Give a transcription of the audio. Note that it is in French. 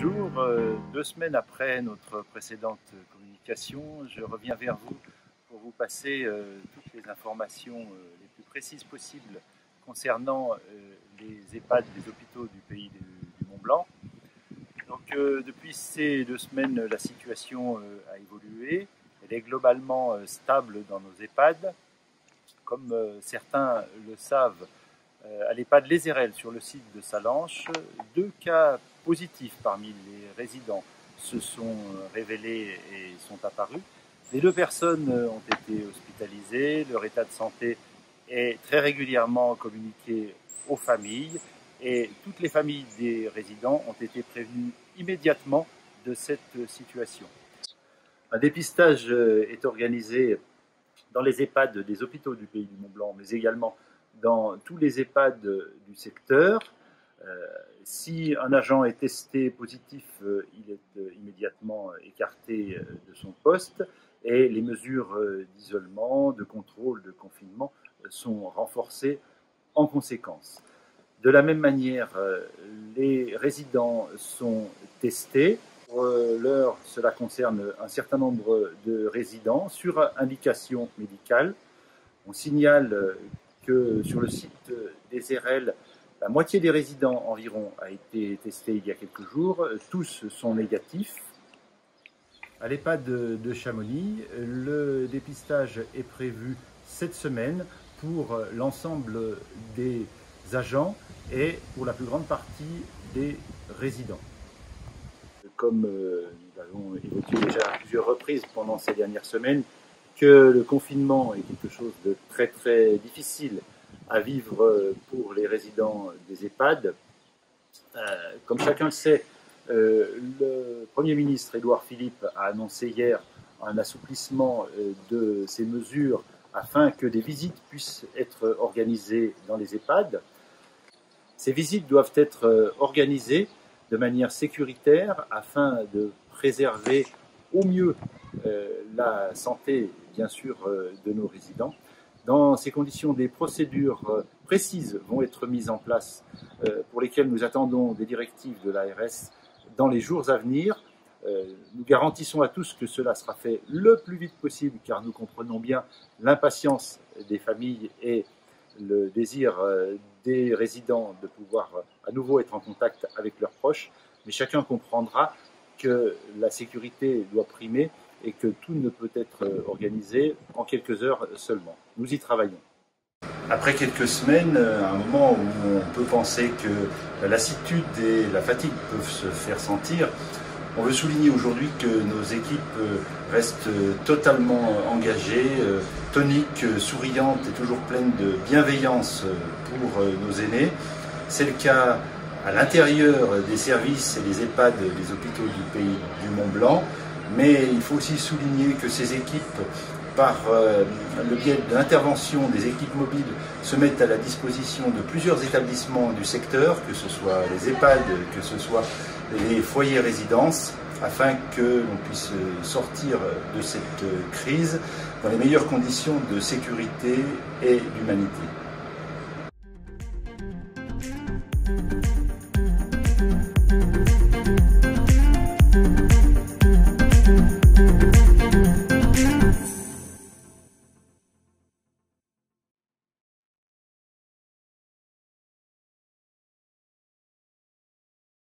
Bonjour, 2 semaines après notre précédente communication, je reviens vers vous pour vous passer toutes les informations les plus précises possibles concernant les EHPAD des hôpitaux du pays du Mont-Blanc. Donc depuis ces 2 semaines, la situation a évolué. Elle est globalement stable dans nos EHPAD. Comme certains le savent, à l'EHPAD Les Érelles sur le site de Salanches, 2 cas positifs parmi les résidents se sont révélés et sont apparus. Les 2 personnes ont été hospitalisées, leur état de santé est très régulièrement communiqué aux familles et toutes les familles des résidents ont été prévenues immédiatement de cette situation. Un dépistage est organisé dans les EHPAD des hôpitaux du pays du Mont-Blanc, mais également dans tous les EHPAD du secteur. Si un agent est testé positif, il est immédiatement écarté de son poste et les mesures d'isolement, de contrôle, de confinement sont renforcées en conséquence. De la même manière, les résidents sont testés. Pour l'heure, cela concerne un certain nombre de résidents sur indication médicale. On signale que sur le site des Érelles, la moitié des résidents environ a été testé il y a quelques jours. Tous sont négatifs. À l'EHPAD de Chamonix, le dépistage est prévu cette semaine pour l'ensemble des agents et pour la plus grande partie des résidents. Comme nous l'avons évoqué déjà à plusieurs reprises pendant ces dernières semaines, que le confinement est quelque chose de très très difficile à vivre pour les résidents des EHPAD. Comme chacun le sait, le Premier ministre Édouard Philippe a annoncé hier un assouplissement de ces mesures afin que des visites puissent être organisées dans les EHPAD. Ces visites doivent être organisées de manière sécuritaire afin de préserver au mieux la santé, bien sûr, de nos résidents. Dans ces conditions, des procédures précises vont être mises en place pour lesquelles nous attendons des directives de l'ARS dans les jours à venir. Nous garantissons à tous que cela sera fait le plus vite possible car nous comprenons bien l'impatience des familles et le désir des résidents de pouvoir à nouveau être en contact avec leurs proches. Mais chacun comprendra que la sécurité doit primer et que tout ne peut être organisé en quelques heures seulement. Nous y travaillons. Après quelques semaines, à un moment où on peut penser que la lassitude et la fatigue peuvent se faire sentir, on veut souligner aujourd'hui que nos équipes restent totalement engagées, toniques, souriantes et toujours pleines de bienveillance pour nos aînés. C'est le cas à l'intérieur des services et des EHPAD des hôpitaux du pays du Mont-Blanc. Mais il faut aussi souligner que ces équipes, par le biais de l'intervention des équipes mobiles, se mettent à la disposition de plusieurs établissements du secteur, que ce soit les EHPAD, que ce soit les foyers résidences, afin que l'on puisse sortir de cette crise dans les meilleures conditions de sécurité et d'humanité.